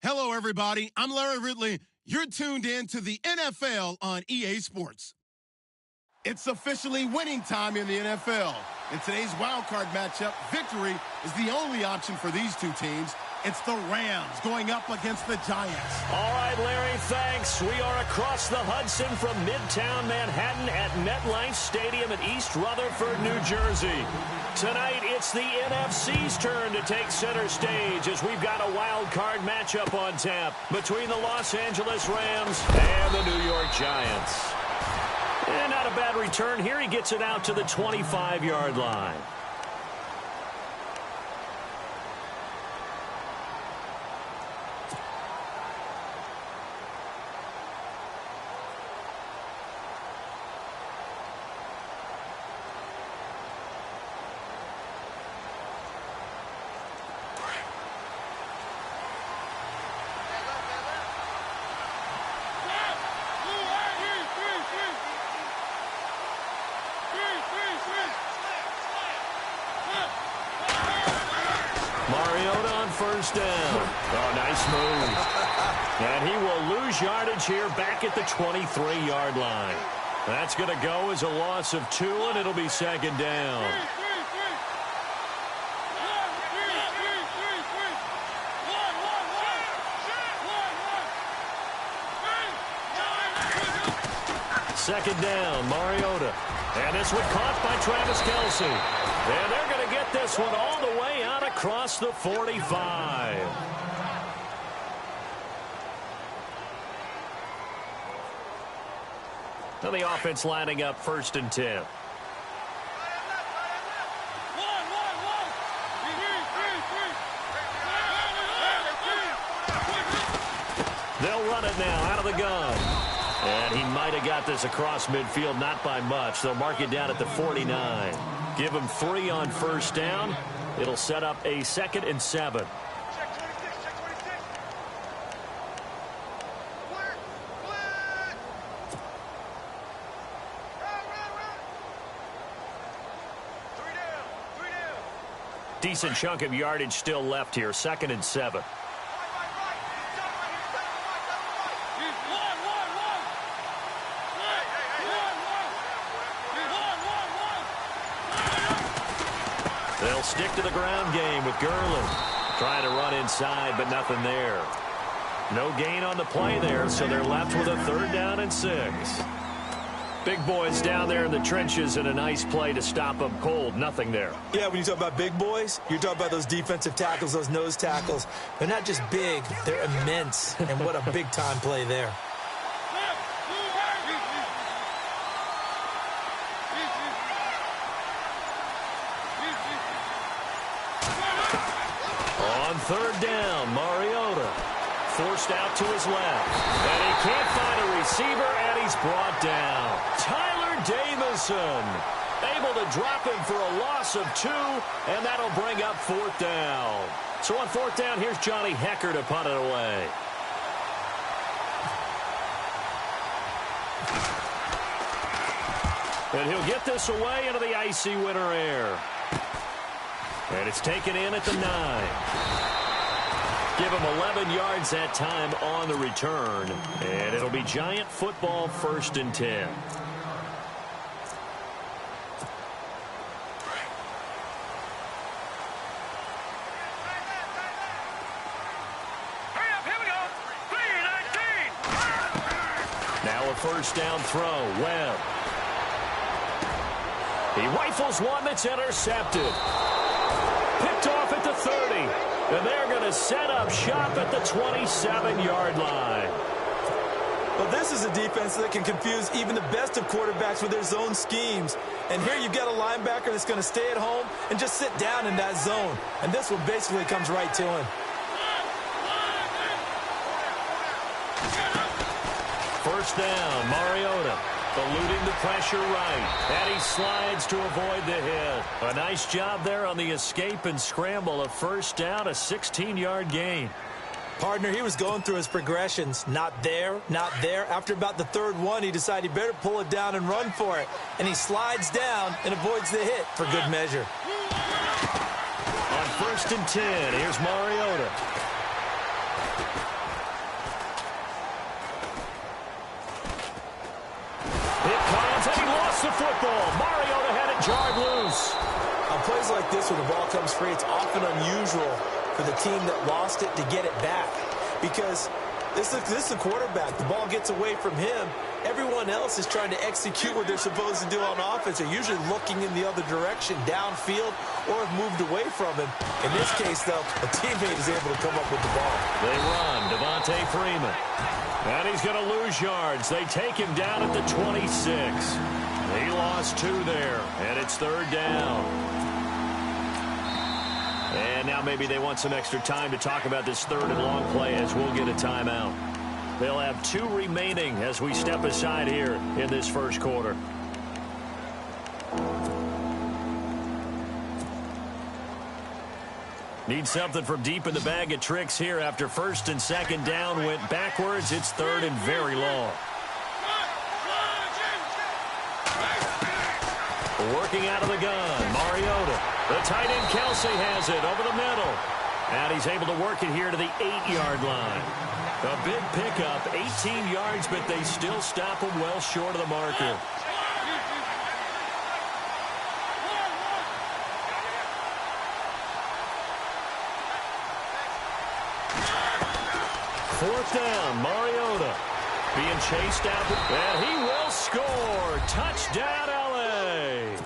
Hello, everybody. I'm Larry Ridley. You're tuned in to the NFL on EA Sports. It's officially winning time in the NFL. In today's wildcard matchup, victory is the only option for these two teams. It's the Rams going up against the Giants. All right, Larry, thanks. We are across the Hudson from Midtown Manhattan at MetLife Stadium in East Rutherford, New Jersey. Tonight, it's the NFC's turn to take center stage as we've got a wild card matchup on tap between the Los Angeles Rams and the New York Giants. And not a bad return here. He gets it out to the 25-yard line. First down. Oh, nice move. And he will lose yardage here back at the 23-yard line. That's going to go as a loss of 2, and it'll be second down. Second down, Mariota. And this one caught by Travis Kelce. And they're going to get this one all the way out across the 45. Now the offense lining up 1st and 10. They'll run it now out of the gun. And he might have got this across midfield, not by much. They'll mark it down at the 49. Give him 3 on first down. It'll set up a 2nd and 7. Decent chunk of yardage still left here. 2nd and 7. They'll stick to the ground game with Gurley. Trying to run inside, but nothing there. No gain on the play there, so they're left with a 3rd down and 6. Big boys down there in the trenches, and a nice play to stop them cold. Nothing there. Yeah, when you talk about big boys, you're talking about those defensive tackles, those nose tackles. They're not just big, they're immense. And what a big-time play there. On 3rd down, Mariota forced out to his left. And he can't find a receiver, and he's brought down. Tyler Davison able to drop him for a loss of 2, and that'll bring up 4th down. So on 4th down, here's Johnny Hecker to punt it away. And he'll get this away into the icy winter air. And it's taken in at the 9. Give him 11 yards that time on the return. And it'll be Giant football 1st and 10. Now a 1st down throw. Webb. He rifles one that's intercepted. Picked off at the 30. And they're going to set up shop at the 27-yard line. Well, this is a defense that can confuse even the best of quarterbacks with their zone schemes. And here you've got a linebacker that's going to stay at home and just sit down in that zone. And this one basically comes right to him. 1st down, Mariota. Eluding the pressure right. And he slides to avoid the hit. A nice job there on the escape and scramble. A 1st down, a 16-yard gain. Partner, he was going through his progressions. Not there, not there. After about the 3rd one, he decided he better pull it down and run for it. And he slides down and avoids the hit for good measure. On 1st and 10, here's Mariota. It comes, and he lost the football. Mariota had it jarred loose. On plays like this where the ball comes free, it's often unusual for the team that lost it to get it back. Because this is a quarterback. The ball gets away from him. Everyone else is trying to execute what they're supposed to do on offense. They're usually looking in the other direction, downfield, or have moved away from him. In this case, though, a teammate is able to come up with the ball. They run. Devontae Freeman. And he's going to lose yards. They take him down at the 26. He lost 2 there, and it's 3rd down. And now maybe they want some extra time to talk about this 3rd and long play as we'll get a timeout. They'll have 2 remaining as we step aside here in this first quarter. Need something from deep in the bag of tricks here after 1st and 2nd down went backwards. It's 3rd and very long. Working out of the gun, Mariota. The tight end Kelsey has it over the middle. And he's able to work it here to the 8-yard line. A big pickup, 18 yards, but they still stop him well short of the marker. Fourth down, Mariota being chased out, and he will score. Touchdown, L.A.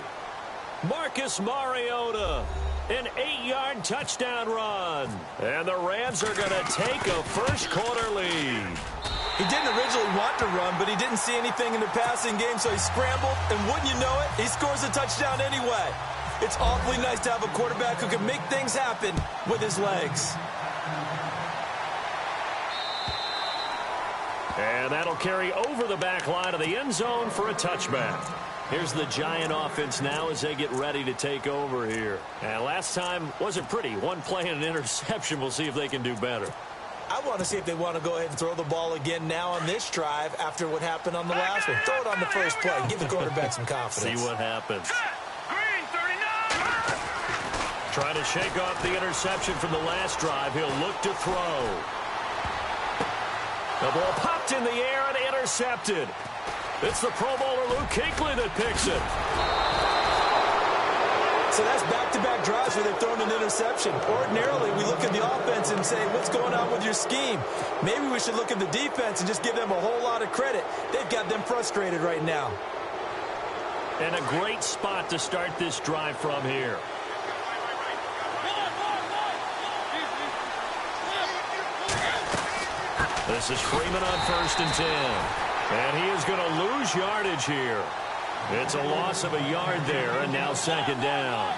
Marcus Mariota, an 8-yard touchdown run. And the Rams are going to take a first-quarter lead. He didn't originally want to run, but he didn't see anything in the passing game, so he scrambled, and wouldn't you know it, he scores a touchdown anyway. It's awfully nice to have a quarterback who can make things happen with his legs. And that'll carry over the back line of the end zone for a touchback. Here's the Giant offense now as they get ready to take over here. And last time wasn't pretty. One play and an interception. We'll see if they can do better. I want to see if they want to go ahead and throw the ball again now on this drive after what happened on the last one. Throw it on the first play. Give the quarterback some confidence. See what happens. Trying to shake off the interception from the last drive. He'll look to throw. The ball popped in the air and intercepted. It's the Pro Bowler Luke Kuechly that picks it. So that's back-to-back drives where they've thrown an interception. Ordinarily, we look at the offense and say, what's going on with your scheme? Maybe we should look at the defense and just give them a whole lot of credit. They've got them frustrated right now. And a great spot to start this drive from here. This is Freeman on 1st and 10. And he is going to lose yardage here. It's a loss of a yard there, and now 2nd down.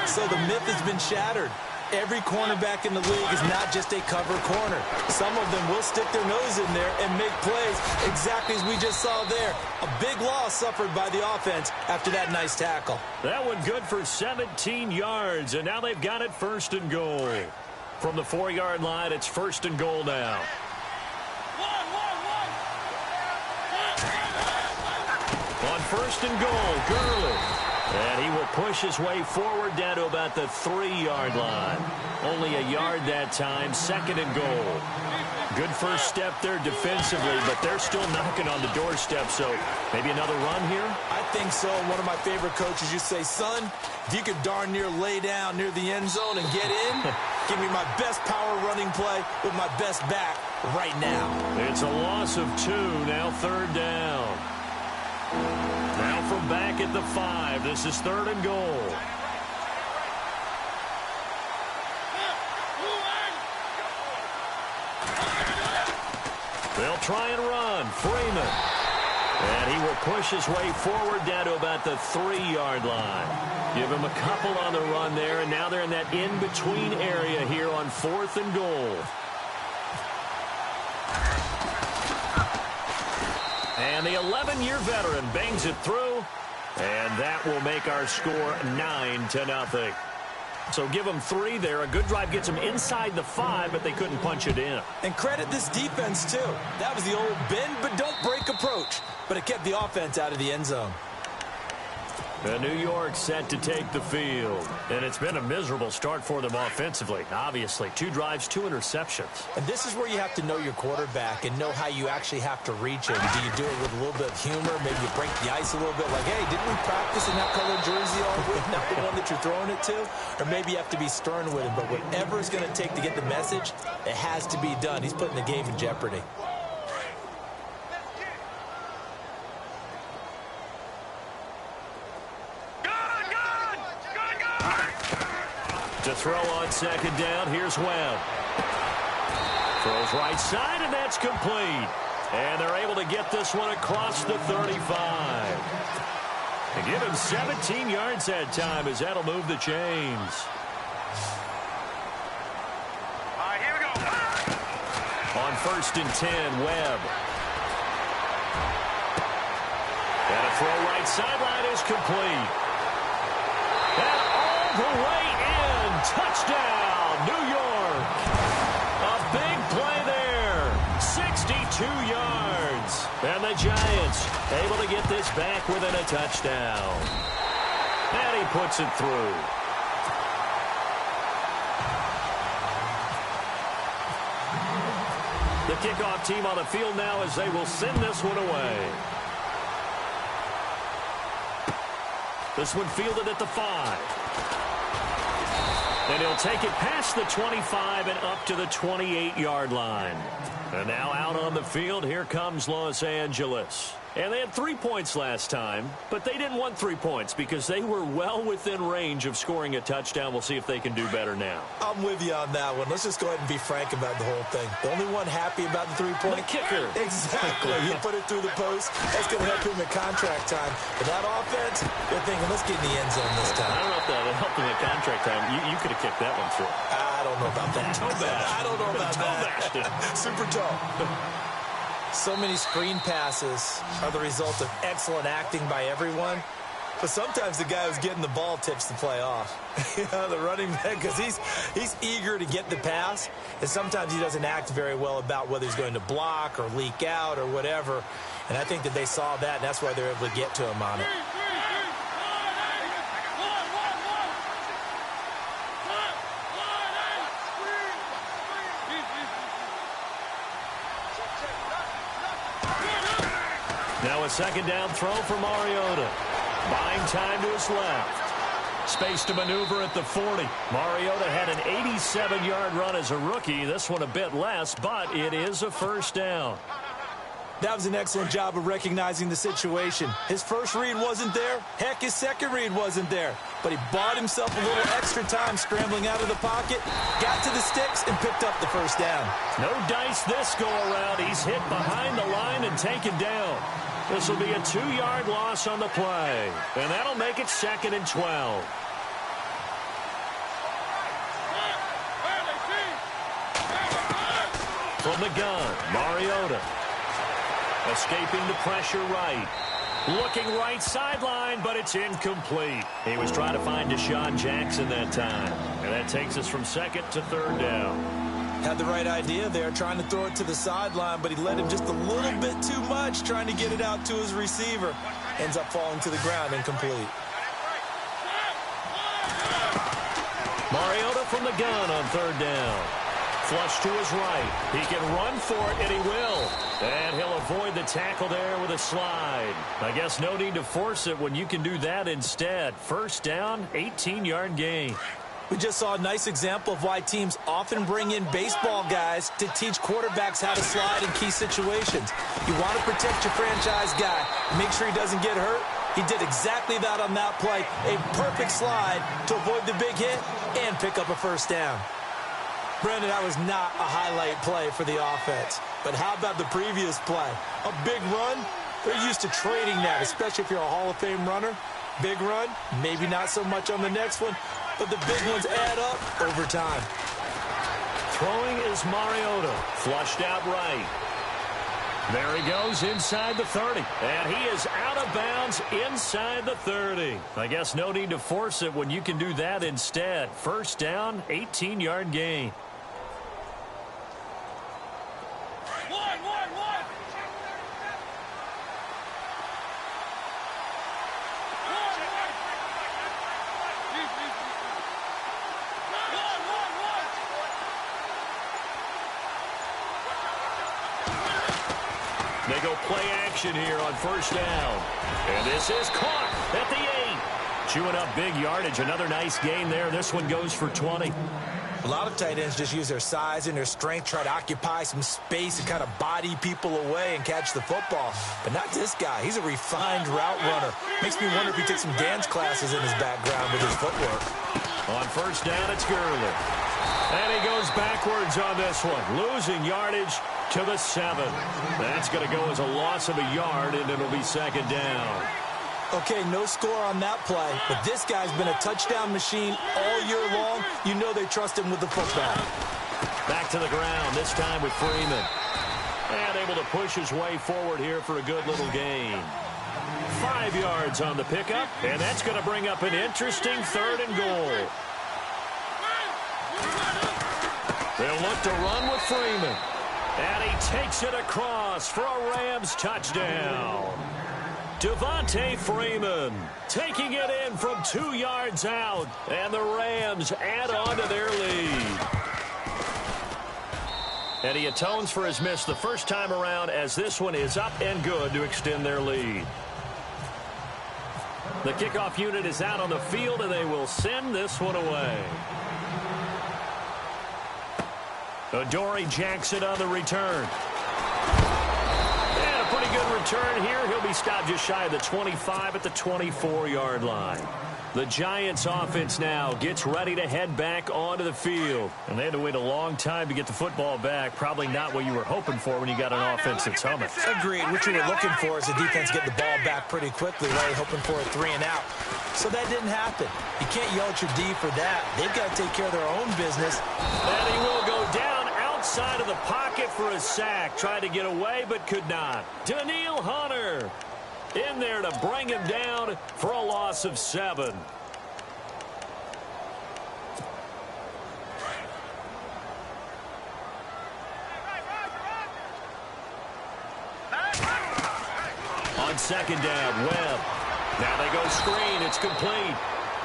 So the myth has been shattered. Every cornerback in the league is not just a cover corner. Some of them will stick their nose in there and make plays exactly as we just saw there. A big loss suffered by the offense after that nice tackle. That one good for 17 yards, and now they've got it 1st and goal. From the 4-yard line, it's 1st and goal now. On 1st and goal, Gurley. And he will push his way forward down to about the 3-yard line. Only a yard that time, 2nd and goal. Good first step there defensively, but they're still knocking on the doorstep, so maybe another run here? I think so. One of my favorite coaches used to say, son, if you could darn near lay down near the end zone and get in, give me my best power running play with my best back right now. It's a loss of 2, now 3rd down. Now from back at the 5, this is 3rd and goal. They'll try and run. Freeman. And he will push his way forward down to about the 3-yard line. Give him a couple on the run there, and now they're in that in-between area here on 4th and goal. And the 11-year veteran bangs it through, and that will make our score 9-0. So give them 3 there. A good drive gets them inside the 5, but they couldn't punch it in. And credit this defense, too. That was the old bend but don't break approach, but it kept the offense out of the end zone. New York set to take the field. And it's been a miserable start for them offensively. Obviously, 2 drives, 2 interceptions. And this is where you have to know your quarterback and know how you actually have to reach him. Do you do it with a little bit of humor? Maybe you break the ice a little bit like, hey, didn't we practice in that color jersey all week? Not the one that you're throwing it to? Or maybe you have to be stern with him. But whatever it's going to take to get the message, it has to be done. He's putting the game in jeopardy. To throw on second down, here's Webb. Throws right side, and that's complete. And they're able to get this one across the 35. And give him 17 yards that time, as that'll move the chains. All right, here we go. On 1st and 10, Webb. And a throw right sideline is complete. And all the way in. Touchdown, New York. A big play there. 62 yards. And the Giants able to get this back within a touchdown. And he puts it through. The kickoff team on the field now as they will send this one away. This one fielded at the 5. And he'll take it past the 25 and up to the 28-yard line. And now out on the field, here comes Los Angeles. And they had 3 points last time, but they didn't want 3 points because they were well within range of scoring a touchdown. We'll see if they can do better now. I'm with you on that one. Let's just go ahead and be frank about the whole thing. The only one happy about the 3-point? The kicker. Exactly. He put it through the post. That's going to help him at contract time. But that offense, they're thinking, let's get in the end zone this time. I don't know if that helped him at contract time. You could have kicked that one through. I don't know about that. I don't know about that. Super tall. So many screen passes are the result of excellent acting by everyone. But sometimes the guy who's getting the ball tips the play off. The running back, because he's eager to get the pass. And sometimes he doesn't act very well about whether he's going to block or leak out or whatever. And I think that they saw that, and that's why they're able to get to him on it. Now a second down throw for Mariota. Buying time to his left. Space to maneuver at the 40. Mariota had an 87-yard run as a rookie. This one a bit less, but it is a first down. That was an excellent job of recognizing the situation. His first read wasn't there. Heck, his second read wasn't there. But he bought himself a little extra time scrambling out of the pocket, got to the sticks, and picked up the first down. No dice this go-around. He's hit behind the line and taken down. This will be a 2-yard loss on the play. And that'll make it 2nd and 12. From the gun, Mariota. Escaping the pressure right. Looking right sideline, but it's incomplete. He was trying to find Deshaun Jackson that time. And that takes us from 2nd to 3rd down. Had the right idea there, trying to throw it to the sideline, but he let him just a little bit too much, trying to get it out to his receiver. Ends up falling to the ground, incomplete. Mariota from the gun on 3rd down. Flush to his right. He can run for it, and he will. And he'll avoid the tackle there with a slide. I guess no need to force it when you can do that instead. First down, 18-yard gain. We just saw a nice example of why teams often bring in baseball guys to teach quarterbacks how to slide in key situations. You want to protect your franchise guy. Make sure he doesn't get hurt. He did exactly that on that play. A perfect slide to avoid the big hit and pick up a first down. Brandon, that was not a highlight play for the offense. But how about the previous play? A big run? They're used to trading that, especially if you're a Hall of Fame runner. Big run, maybe not so much on the next one, but the big ones add up over time. Throwing is Mariota. Flushed out right. There he goes inside the 30. And he is out of bounds inside the 30. I guess no need to force it when you can do that instead. First down, 18-yard gain. They go play action here on first down. And this is caught at the 8. Chewing up big yardage. Another nice gain there. This one goes for 20. A lot of tight ends just use their size and their strength, try to occupy some space and kind of body people away and catch the football. But not this guy. He's a refined route runner. Makes me wonder if he took some dance classes in his background with his footwork. On first down, it's Gurley. And he goes backwards on this one, losing yardage to the 7. That's going to go as a loss of a yard, and it'll be second down. Okay, no score on that play, but this guy's been a touchdown machine all year long. You know they trust him with the football. Back to the ground, this time with Freeman. And able to push his way forward here for a good little gain. 5 yards on the pickup, and that's going to bring up an interesting 3rd and goal. They'll look to run with Freeman. And he takes it across for a Rams touchdown. Devontae Freeman taking it in from 2 yards out, and the Rams add on to their lead. And he atones for his miss the first time around, as this one is up and good to extend their lead. The kickoff unit is out on the field, and they will send this one away. Adoree Jackson on the return. And a pretty good return here. He'll be stopped just shy of the 25 at the 24-yard line. The Giants offense now gets ready to head back onto the field. And they had to wait a long time to get the football back. Probably not what you were hoping for when you got an offense that's humming. Agreed. What you were looking for is the defense getting the ball back pretty quickly, right? Hoping for a 3 and out. So that didn't happen. You can't yell at your D for that. They've got to take care of their own business. And he will go down outside of the pocket for a sack. Tried to get away, but could not. Daniil Hunter in there to bring him down for a loss of 7. On second down, Webb. Now they go screen. It's complete.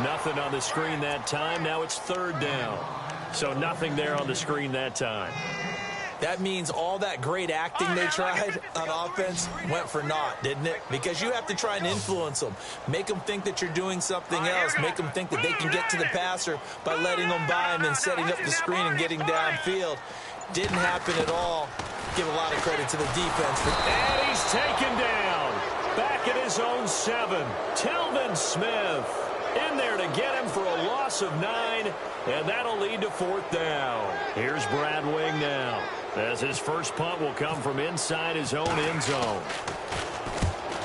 Nothing on the screen that time. Now it's 3rd down. So nothing there on the screen that time. That means all that great acting they tried on offense went for naught, didn't it? Because you have to try and influence them. Make them think that you're doing something else. Make them think that they can get to the passer by letting them by him and setting up the screen and getting downfield. Didn't happen at all. Give a lot of credit to the defense. And he's taken down. Back at his own 7. Telvin Smith in there to get him for a loss of 9. And that'll lead to 4th down. Here's Brad Wing now, as his first punt will come from inside his own end zone.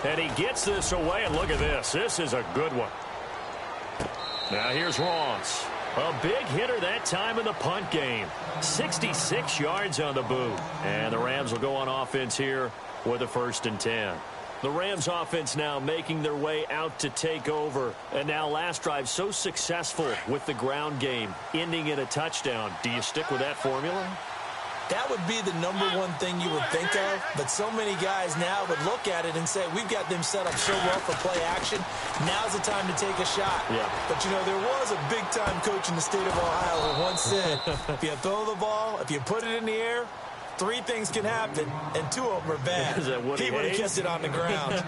And he gets this away, and look at this. This is a good one. Now here's Ross. A big hitter that time in the punt game. 66 yards on the boot. And the Rams will go on offense here with a 1st and 10. The Rams offense now making their way out to take over. And now last drive so successful with the ground game, ending in a touchdown. Do you stick with that formula? That would be the #1 thing you would think of, but so many guys now would look at it and say, we've got them set up so well for play action, now's the time to take a shot. Yeah. But, you know, there was a big-time coach in the state of Ohio who once said, if you throw the ball, if you put it in the air, 3 things can happen, and 2 of them are bad. Is that Woody He would have Hayes? kept it on the ground.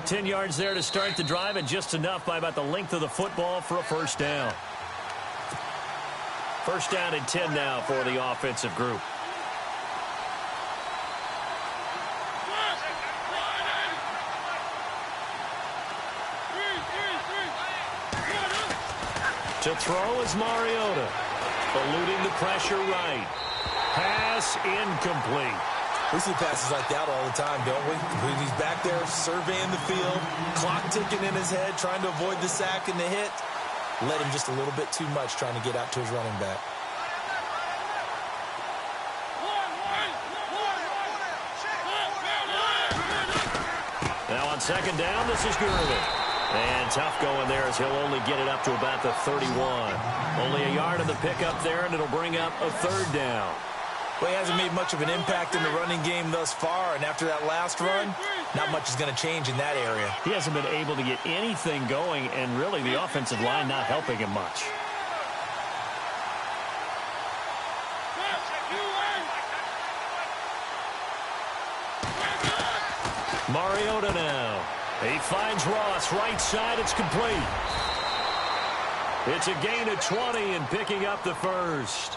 10 yards there to start the drive, and just enough by about the length of the football for a 1st down. 1st down and 10 now for the offensive group. To throw is Mariota. Eluding the pressure right. Pass incomplete. We see passes like that all the time, don't we? He's back there surveying the field, clock ticking in his head, trying to avoid the sack and the hit. Led him just a little bit too much trying to get out to his running back. Now on second down, this is Gurley. And tough going there as he'll only get it up to about the 31. Only a yard of the pickup there, and it'll bring up a 3rd down. Well, he hasn't made much of an impact in the running game thus far, and after that last run, not much is going to change in that area. He hasn't been able to get anything going, and really the offensive line not helping him much. Mariota now. He finds Ross, right side, it's complete. It's a gain of 20 and picking up the first.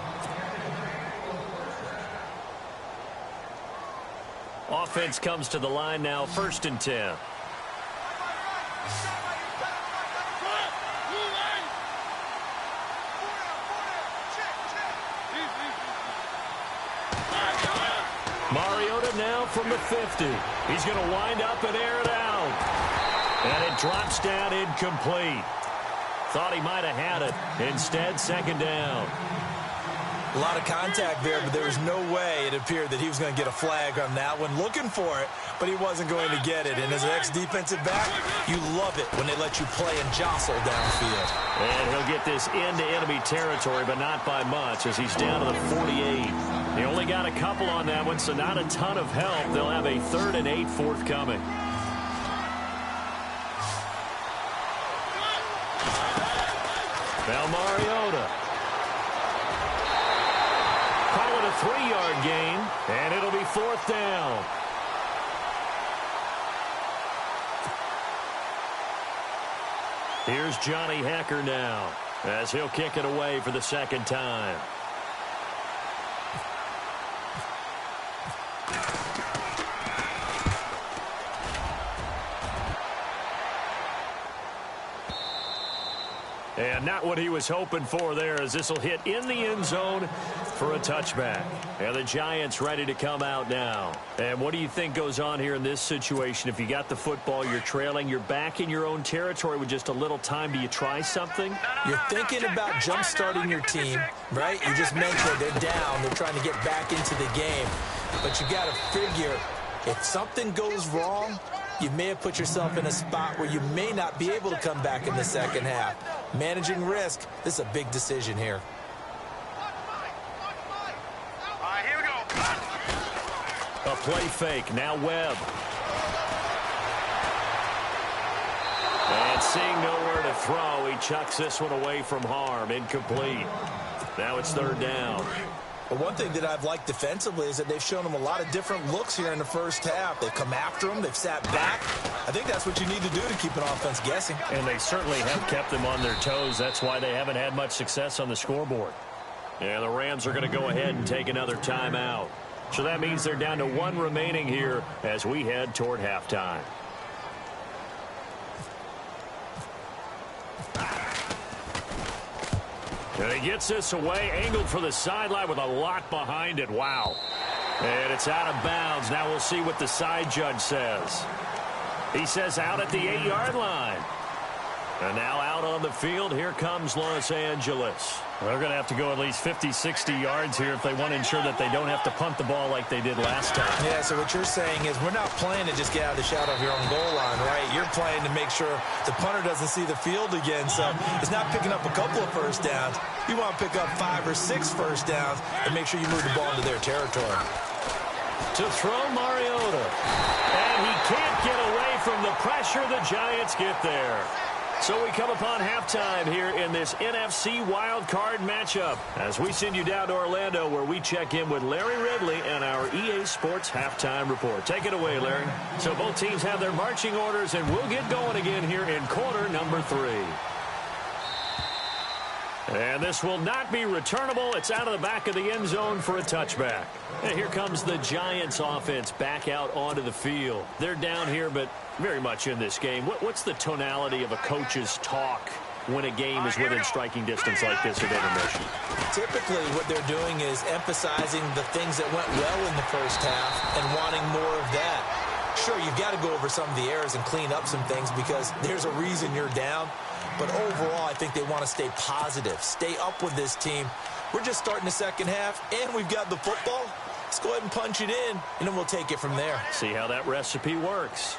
Offense comes to the line now, 1st and 10. Mariota now from the 50. He's going to wind up and air it out. And it drops down incomplete. Thought he might have had it. Instead, 2nd down. A lot of contact there, but there was no way it appeared that he was going to get a flag on that one. Looking for it, but he wasn't going to get it. And as an ex-defensive back, you love it when they let you play and jostle downfield. And he'll get this into enemy territory, but not by much as he's down to the 48. He only got a couple on that one, so not a ton of help. They'll have a 3rd and 8 forthcoming. Now Mariota. Call it a 3-yard gain, and it'll be 4th down. Here's Johnny Hecker now as he'll kick it away for the 2nd time. And not what he was hoping for there, as this will hit in the end zone for a touchback. And the Giants ready to come out now. And what do you think goes on here in this situation? If you got the football, you're trailing, you're back in your own territory with just a little time. Do you try something? You're thinking about jump-starting your team, right? You just mentioned they're down. They're trying to get back into the game. But you got to figure if something goes wrong, you may have put yourself in a spot where you may not be able to come back in the 2nd half. Managing risk, this is a big decision here. Here we go. A play fake, now Webb. And seeing nowhere to throw, he chucks this one away from harm, incomplete. Now it's 3rd down. But one thing that I've liked defensively is that they've shown them a lot of different looks here in the 1st half. They've come after them. They've sat back. I think that's what you need to do to keep an offense guessing. And they certainly have kept them on their toes. That's why they haven't had much success on the scoreboard. And the Rams are going to go ahead and take another timeout. So that means they're down to 1 remaining here as we head toward halftime. And he gets this away, angled for the sideline with a lot behind it. Wow. And it's out of bounds. Now we'll see what the side judge says. He says out at the 8-yard line. And now out on the field, here comes Los Angeles. They're going to have to go at least 50, 60 yards here if they want to ensure that they don't have to punt the ball like they did last time. Yeah, so what you're saying is we're not playing to just get out of the shadow of your own goal line, right? You're playing to make sure the punter doesn't see the field again. So it's not picking up a couple of 1st downs. You want to pick up 5 or 6 1st downs and make sure you move the ball into their territory. To throw Mariota. And he can't get away from the pressure. The Giants get there. So we come upon halftime here in this NFC wildcard matchup as we send you down to Orlando where we check in with Larry Ridley and our EA Sports Halftime Report. Take it away, Larry. So both teams have their marching orders, and we'll get going again here in quarter number 3. And this will not be returnable. It's out of the back of the end zone for a touchback. And here comes the Giants offense back out onto the field. They're down here, but very much in this game. What's the tonality of a coach's talk when a game is within striking distance like this at intermission? Typically, what they're doing is emphasizing the things that went well in the 1st half and wanting more of that. Sure, you've got to go over some of the errors and clean up some things because there's a reason you're down. But overall, I think they want to stay positive, stay up with this team. We're just starting the 2nd half, and we've got the football. Let's go ahead and punch it in, and then we'll take it from there. See how that recipe works.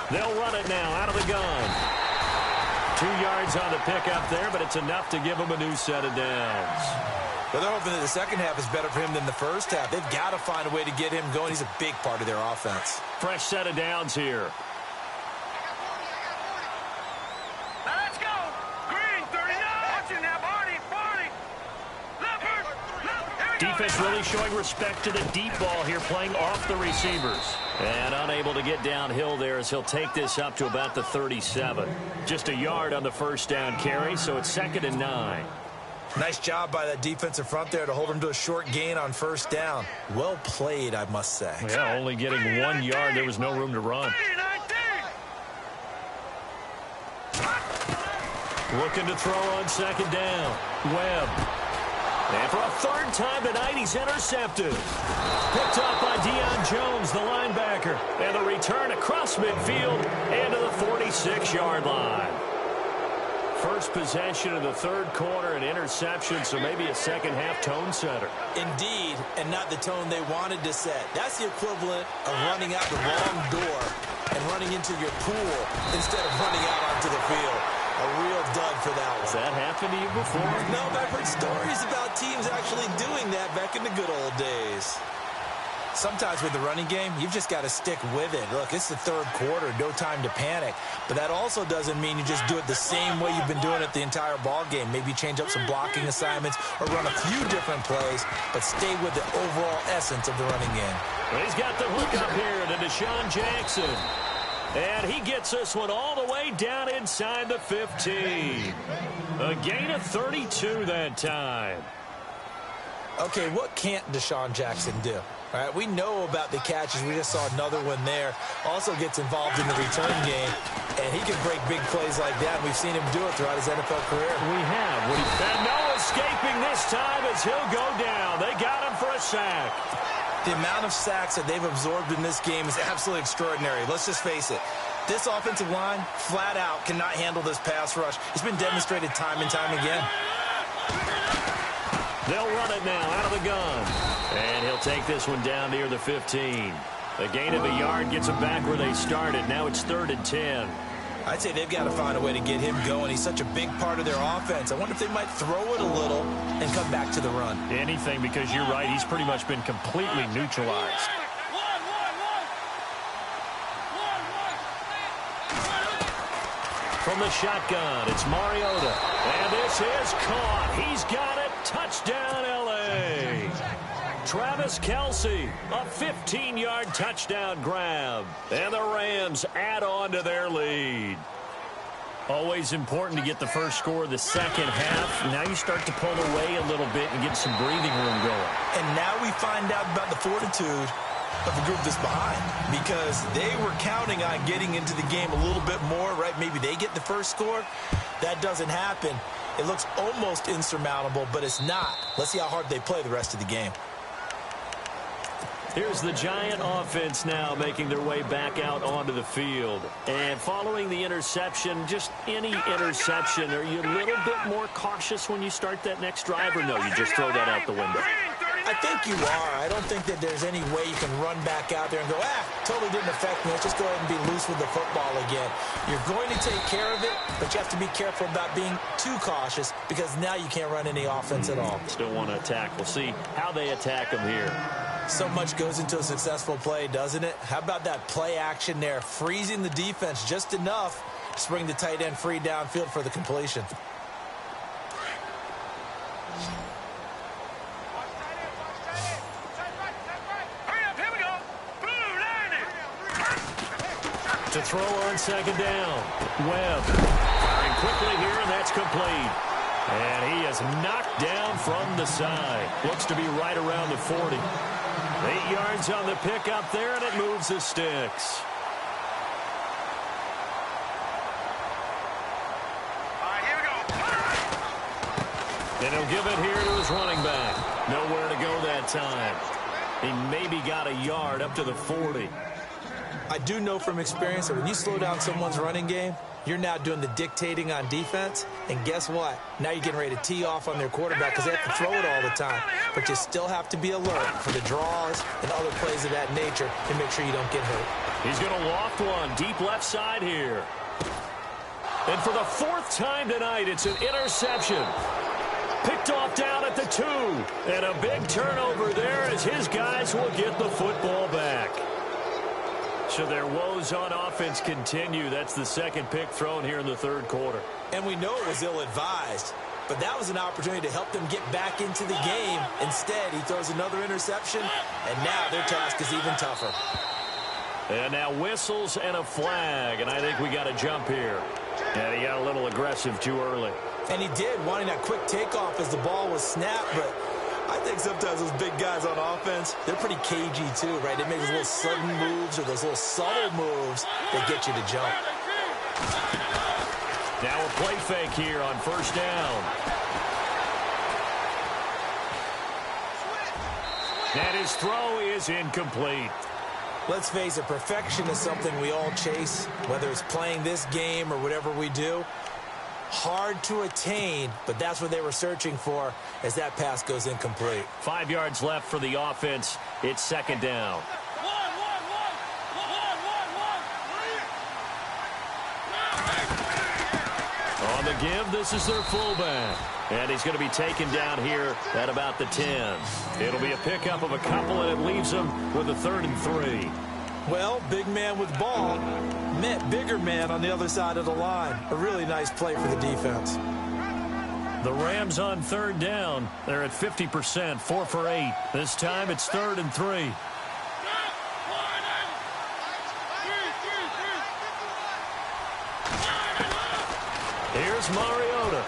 They'll run it now out of the gun. 2 yards on the pickup there, but it's enough to give them a new set of downs. But they're hoping that the 2nd half is better for him than the 1st half. They've got to find a way to get him going. He's a big part of their offense. Fresh set of downs here. Let's go. Green, 39. Watch it now, Barney. Leopard. Here we Defense really showing respect to the deep ball here, playing off the receivers. And unable to get downhill there as he'll take this up to about the 37. Just a yard on the first down carry, so it's 2nd and 9. Nice job by that defensive front there to hold him to a short gain on first down. Well played, I must say. Yeah, only getting 1 yard. There was no room to run. Looking to throw on 2nd down. Webb. And for a 3rd time tonight, he's intercepted. Picked up by Deion Jones, the linebacker. And the return across midfield and to the 46-yard line. First possession of the 3rd quarter, an interception, so maybe a second-half tone setter. Indeed, and not the tone they wanted to set. That's the equivalent of running out the wrong door and running into your pool instead of running out onto the field. A real dud for that one. Has that happened to you before? No, but I've heard stories about teams actually doing that back in the good old days. Sometimes with the running game, you've just got to stick with it. Look, it's the 3rd quarter, no time to panic. But that also doesn't mean you just do it the same way you've been doing it the entire ball game. Maybe change up some blocking assignments or run a few different plays, but stay with the overall essence of the running game. Well, he's got the hook up here to Deshaun Jackson. And he gets this one all the way down inside the 15. A gain of 32 that time. Okay, what can't Deshaun Jackson do? All right, we know about the catches. We just saw another one there. Also gets involved in the return game, and he can break big plays like that. We've seen him do it throughout his NFL career. We have. And no escaping this time as he'll go down. They got him for a sack. The amount of sacks that they've absorbed in this game is absolutely extraordinary. Let's just face it. This offensive line, flat out, cannot handle this pass rush. It's been demonstrated time and time again. They'll run it now out of the gun. And he'll take this one down near the 15. A gain of a yard gets them back where they started. Now it's 3rd and 10. I'd say they've got to find a way to get him going. He's such a big part of their offense. I wonder if they might throw it a little and come back to the run. Anything, because you're right. He's pretty much been completely neutralized. From the shotgun, it's Mariota. And this is caught. He's got it. Touchdown, L.A. Travis Kelce, a 15-yard touchdown grab. And the Rams add on to their lead. Always important to get the first score of the second half. Now you start to pull away a little bit and get some breathing room going. And now we find out about the fortitude of the group that's behind, because they were counting on getting into the game a little bit more, right? Maybe they get the first score. That doesn't happen. It looks almost insurmountable, but it's not. Let's see how hard they play the rest of the game. Here's the Giant offense now making their way back out onto the field. And following the interception, just any interception, are you a little bit more cautious when you start that next drive, or no, you just throw that out the window? I think you are. I don't think that there's any way you can run back out there and go, totally didn't affect me. Let's just go ahead and be loose with the football again. You're going to take care of it, but you have to be careful about being too cautious, because now you can't run any offense at all. Still want to attack. We'll see how they attack them here. So much goes into a successful play, doesn't it? How about that play action there, freezing the defense just enough to bring the tight end free downfield for the completion. To throw on second down. Webb firing quickly here, and that's complete. And he is knocked down from the side. Looks to be right around the 40. 8 yards on the pickup there, and it moves the sticks. All right, here we go. And he'll give it here to his running back. Nowhere to go that time. He maybe got a yard up to the 40. I do know from experience that when you slow down someone's running game, you're now doing the dictating on defense. And guess what? Now you're getting ready to tee off on their quarterback because they have to throw it all the time. But you still have to be alert for the draws and other plays of that nature to make sure you don't get hurt. He's going to loft one deep left side here. And for the 4th time tonight, it's an interception. Picked off down at the 2. And a big turnover there as his guys will get the football back. So their woes on offense continue. That's the second pick thrown here in the 3rd quarter. And we know it was ill-advised. but that was an opportunity to help them get back into the game. Instead, he throws another interception, and now their task is even tougher. And now whistles and a flag, and I think we got a jump here. And he got a little aggressive too early. And he did, wanting that quick takeoff as the ball was snapped, but I think sometimes those big guys on offense, they're pretty cagey too, right? They make those little sudden moves or those little subtle moves that get you to jump. Now a play fake here on first down. And his throw is incomplete. Let's face it, perfection is something we all chase, whether it's playing this game or whatever we do. Hard to attain, but that's what they were searching for as that pass goes incomplete. 5 yards left for the offense. It's second down. On the give, this is their fullback. And he's going to be taken down here at about the 10. It'll be a pickup of a couple, and it leaves them with a 3rd and 3. Well, big man with ball met bigger man on the other side of the line. A really nice play for the defense. The Rams on 3rd down. They're at 50%, 4 for 8. This time it's 3rd and 3. Here's Mariota,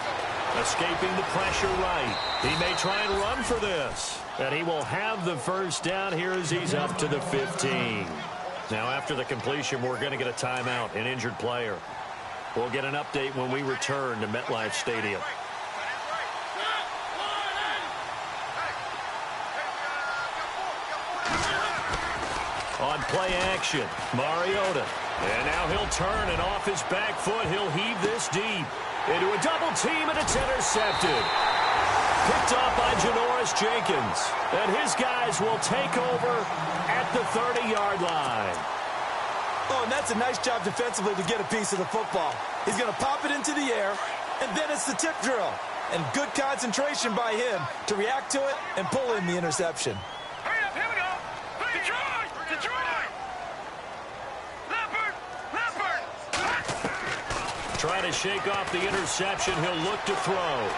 escaping the pressure right. He may try and run for this. And he will have the first down here as he's up to the 15. Now, after the completion, we're going to get a timeout, an injured player. We'll get an update when we return to MetLife Stadium. On play action, Mariota. And now he'll turn, and off his back foot, he'll heave this deep. Into a double team, and it's intercepted. Picked off by Janoris Jenkins. And his guys will take over at the 30-yard line. Oh, and that's a nice job defensively to get a piece of the football. He's going to pop it into the air, and then it's the tip drill. And good concentration by him to react to it and pull in the interception. Hurry up, here we go. Detroit! Detroit! Leopard! Leopard! Trying to shake off the interception. He'll look to throw.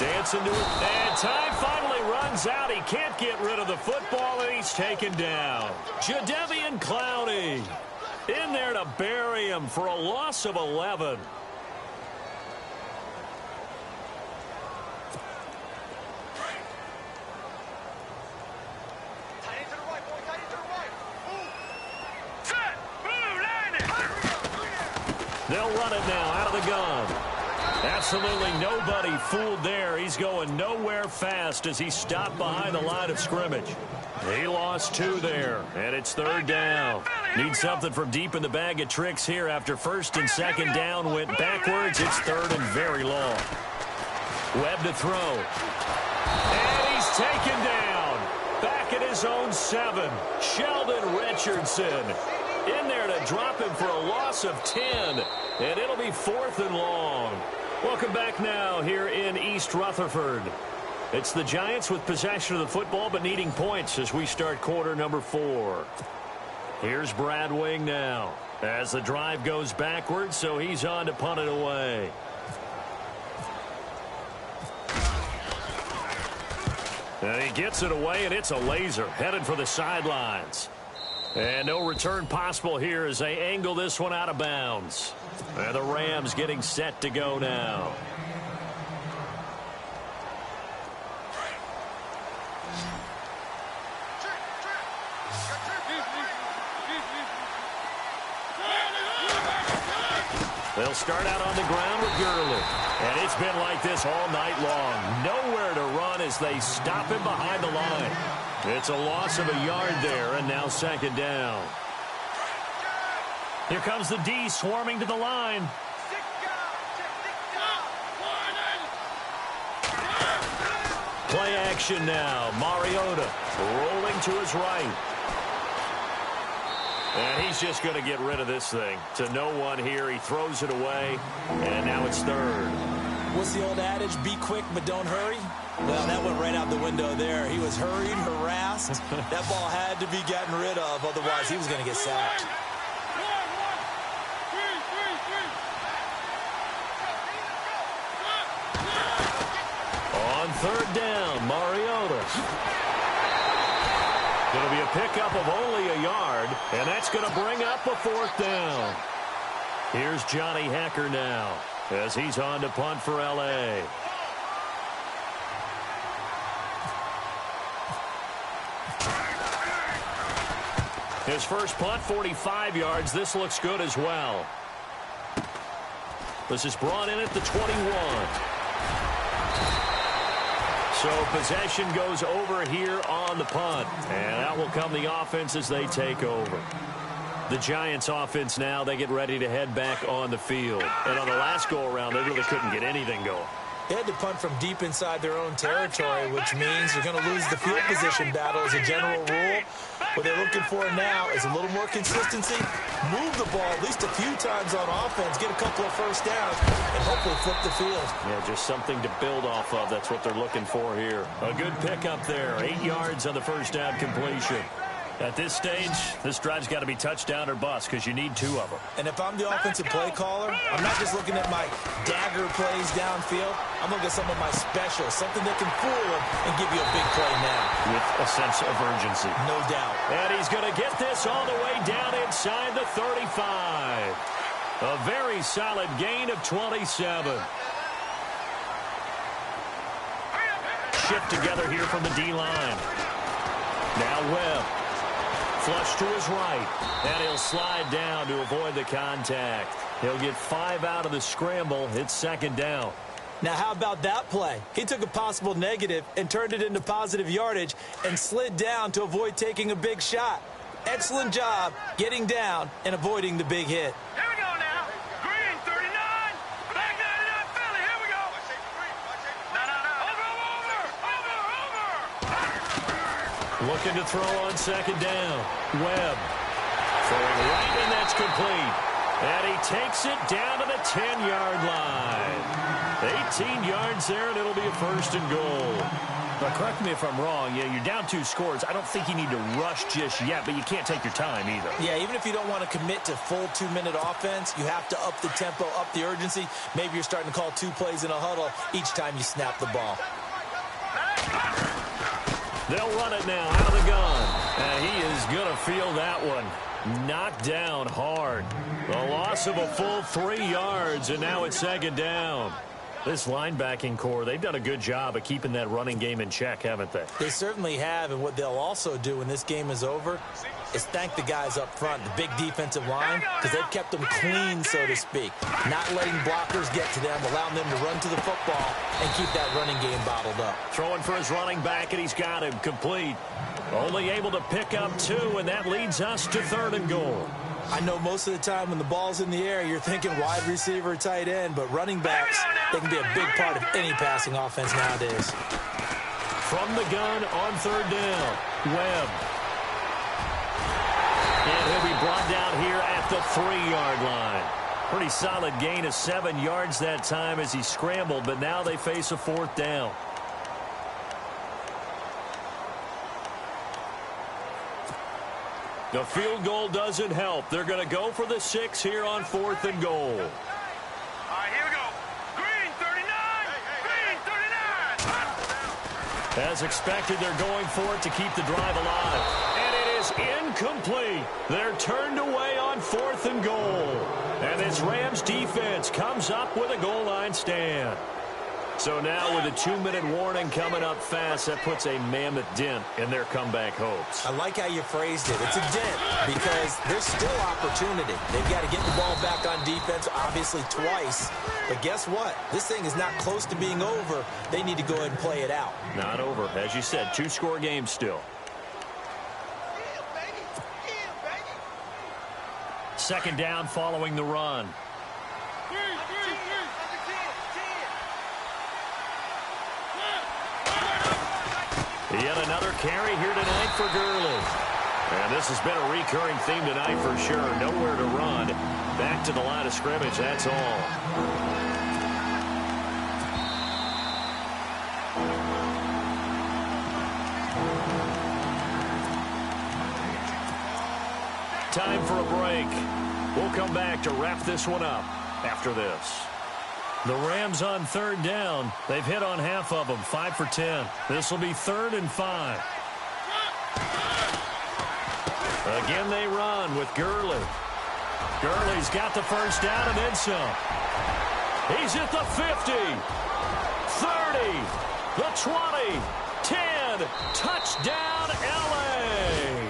Dancing to it. And time finally runs out. He can't get rid of the football, and he's taken down. Jadeveon Clowney in there to bury him for a loss of 11. They'll run it now out of the gun. Absolutely nobody fooled there. He's going nowhere fast as he stopped behind the line of scrimmage. He lost 2 there, and it's 3rd down. Need something from deep in the bag of tricks here after 1st and 2nd down went backwards. It's 3rd and very long. Webb to throw. And he's taken down. Back at his own 7. Sheldon Richardson in there to drop him for a loss of 10. And it'll be 4th and long. Welcome back now here in East Rutherford. It's the Giants with possession of the football but needing points as we start quarter number 4. Here's Brad Wing now as the drive goes backwards, so he's on to punt it away. And he gets it away, and it's a laser headed for the sidelines. And no return possible here as they angle this one out of bounds. And the Rams getting set to go now. They'll start out on the ground with Gurley. And it's been like this all night long. Nowhere to run as they stop him behind the line. It's a loss of a yard there, and now 2nd down. Here comes the D swarming to the line. Play action now. Mariota rolling to his right. And he's just going to get rid of this thing. To no one here. He throws it away, and now it's 3rd. What's the old adage? Be quick, but don't hurry. Well, that went right out the window there. He was hurried, harassed. That ball had to be gotten rid of, otherwise he was going to get sacked. On third down, Mariota's. Going to be a pickup of only a yard, and that's going to bring up a fourth down. Here's Johnny Hecker now as he's on to punt for L.A. His first punt, 45 yards. This looks good as well. This is brought in at the 21. So possession goes over here on the punt. And out will come the offense as they take over. The Giants offense now, they get ready to head back on the field. And on the last go-around, they really couldn't get anything going. They had to punt from deep inside their own territory, which means you're going to lose the field position battle as a general rule. What they're looking for now is a little more consistency, move the ball at least a few times on offense, get a couple of first downs, and hopefully flip the field. Yeah, just something to build off of. That's what they're looking for here. A good pickup there. 8 yards on the first down completion. At this stage, this drive's got to be touchdown or bust because you need 2 of them. And if I'm the offensive play caller, I'm not just looking at my dagger plays downfield. I'm looking at some of my specials, something that can fool them and give you a big play now. With a sense of urgency. No doubt. And he's going to get this all the way down inside the 35. A very solid gain of 27. Shift together here from the D-line. Now Webb. Flush to his right, and he'll slide down to avoid the contact. He'll get 5 out of the scramble. It's second down. Now, how about that play? He took a possible negative and turned it into positive yardage and slid down to avoid taking a big shot. Excellent job getting down and avoiding the big hit. Here we go now. Green, 39. Black 99, Philly. Here we go. No. Looking to throw on second down. Webb throwing right, and that's complete. And he takes it down to the 10-yard line. 18 yards there, and it'll be a first and goal. But correct me if I'm wrong. Yeah, you're down 2 scores. I don't think you need to rush just yet, but you can't take your time either. Yeah, even if you don't want to commit to full 2-minute offense, you have to up the tempo, up the urgency. Maybe you're starting to call 2 plays in a huddle each time you snap the ball. They'll run it now out of the gun. And he is going to feel that one. Knocked down hard. A loss of a full 3 yards, and now it's second down. This linebacking core, they've done a good job of keeping that running game in check, haven't they? They certainly have, and what they'll also do when this game is over is thank the guys up front, the big defensive line, because they've kept them clean, so to speak. Not letting blockers get to them, allowing them to run to the football and keep that running game bottled up. Throwing for his running back, and he's got him complete. Only able to pick up 2, and that leads us to third and goal. I know most of the time when the ball's in the air, you're thinking wide receiver, tight end, but running backs, they can be a big part of any passing offense nowadays. From the gun on third down, Webb. And he'll be brought down here at the 3-yard line. Pretty solid gain of 7 yards that time as he scrambled, but now they face a fourth down. The field goal doesn't help. They're going to go for the 6 here on 4th and goal. All right, here we go. Green, 39. Green, 39. As expected, they're going for it to keep the drive alive. And it is incomplete. They're turned away on 4th and goal. And this Rams defense comes up with a goal line stand. So now with a 2-minute warning coming up fast, that puts a mammoth dent in their comeback hopes. I like how you phrased it. It's a dent because there's still opportunity. They've got to get the ball back on defense, obviously twice. But guess what? This thing is not close to being over. They need to go ahead and play it out. Not over. As you said, 2-score game still. Second down following the run. Yet another carry here tonight for Gurley. And this has been a recurring theme tonight for sure. Nowhere to run. Back to the line of scrimmage, that's all. Time for a break. We'll come back to wrap this one up after this. The Rams on third down. They've hit on half of them, 5 for 10. This will be 3rd and 5. Again, they run with Gurley. Gurley's got the first down and then some. He's at the 50, 30, the 20, 10. Touchdown, L.A.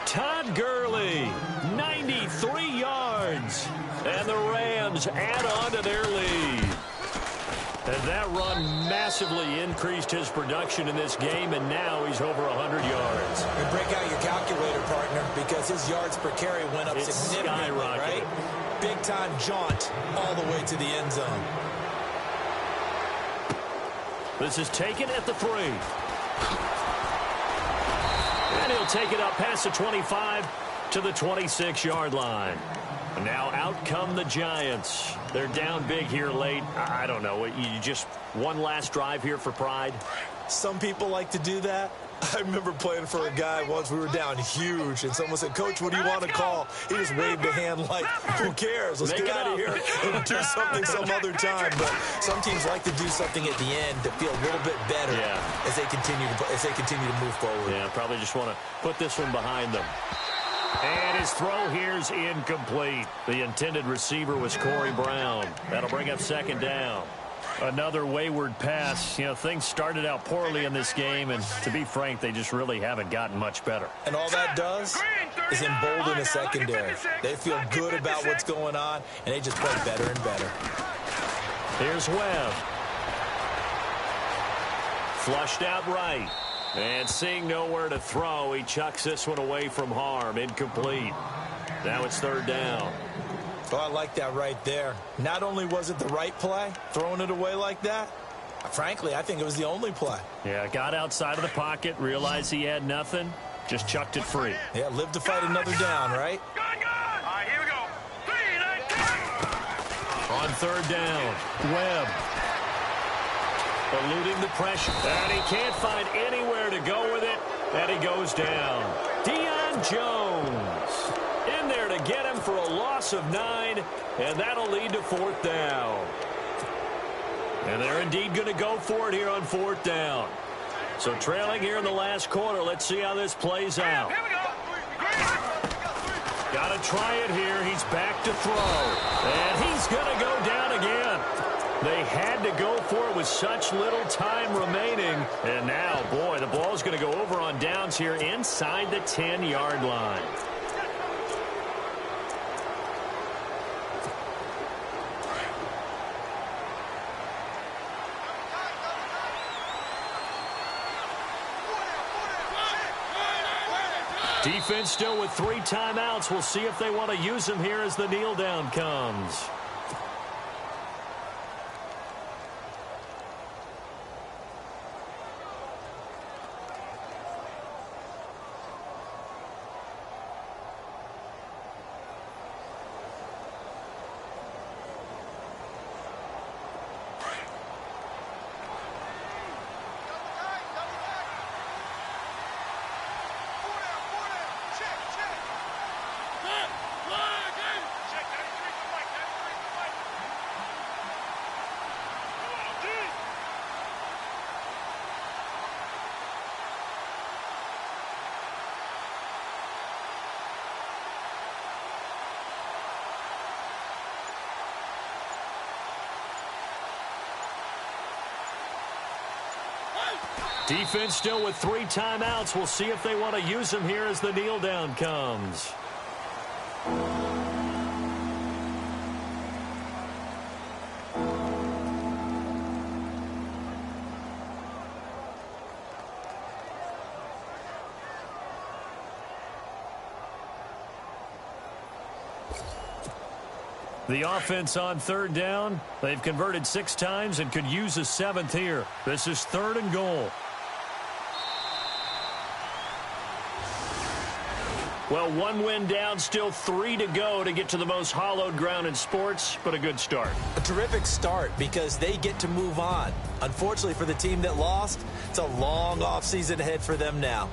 Todd Gurley, 93 yards. And the Rams add on to their lead. And that run massively increased his production in this game, and now he's over 100 yards. And break out your calculator, partner, because his yards per carry went up significantly, right? Big-time jaunt all the way to the end zone. This is taken at the 3. And he'll take it up past the 25 to the 26-yard line. Now out come the Giants. They're down big here late. I don't know. You just one last drive here for pride? Some people like to do that. I remember playing for a guy once. We were down huge, and someone said, "Coach, what do you want to call?" He just waved a hand like, "Who cares? Let's get out of here and do something some other time." But some teams like to do something at the end to feel a little bit better as they continue to move forward. Yeah, probably just want to put this one behind them. And his throw here's incomplete. The intended receiver was Corey Brown. That'll bring up 2nd down. Another wayward pass. You know, things started out poorly in this game, and to be frank, they just really haven't gotten much better. And all that does is embolden the secondary. They feel good about what's going on, and they just play better and better. Here's Webb. Flushed out right. And seeing nowhere to throw, he chucks this one away from harm. Incomplete. Now it's 3rd down. Oh, I like that right there. Not only was it the right play, throwing it away like that, frankly, I think it was the only play. Yeah, got outside of the pocket, realized he had nothing, just chucked it free. Yeah, live to fight another down, right? All right, here we go. 3, 9, 10. On 3rd down, Webb. Eluding the pressure. And he can't find anywhere to go with it. And he goes down. Deion Jones in there to get him for a loss of 9. And that'll lead to 4th down. And they're indeed going to go for it here on 4th down. So trailing here in the last quarter. Let's see how this plays out. Here we go. Got to try it here. He's back to throw. And he's going to go down again. They had to go for it with such little time remaining. And now, boy, the ball's going to go over on downs here inside the 10-yard line. Defense still with 3 timeouts. We'll see if they want to use them here as the kneel down comes. Defense still with 3 timeouts. We'll see if they want to use them here as the kneel down comes. The offense on 3rd down. They've converted 6 times and could use a 7th here. This is 3rd and goal. Well, 1 win down, still 3 to go to get to the most hallowed ground in sports, but a good start. A terrific start because they get to move on. Unfortunately for the team that lost, it's a long offseason ahead for them now.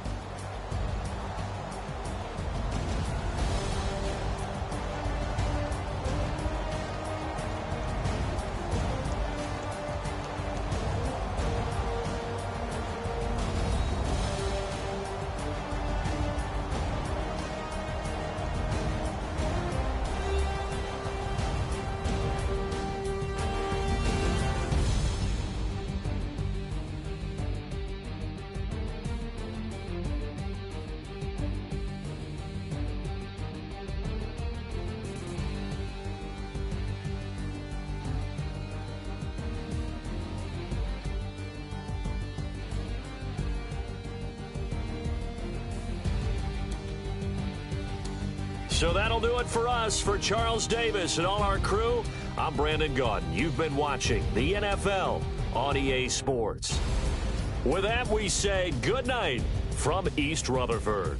So that'll do it for us. For Charles Davis and all our crew, I'm Brandon Gaudin. You've been watching the NFL on EA Sports. With that, we say good night from East Rutherford.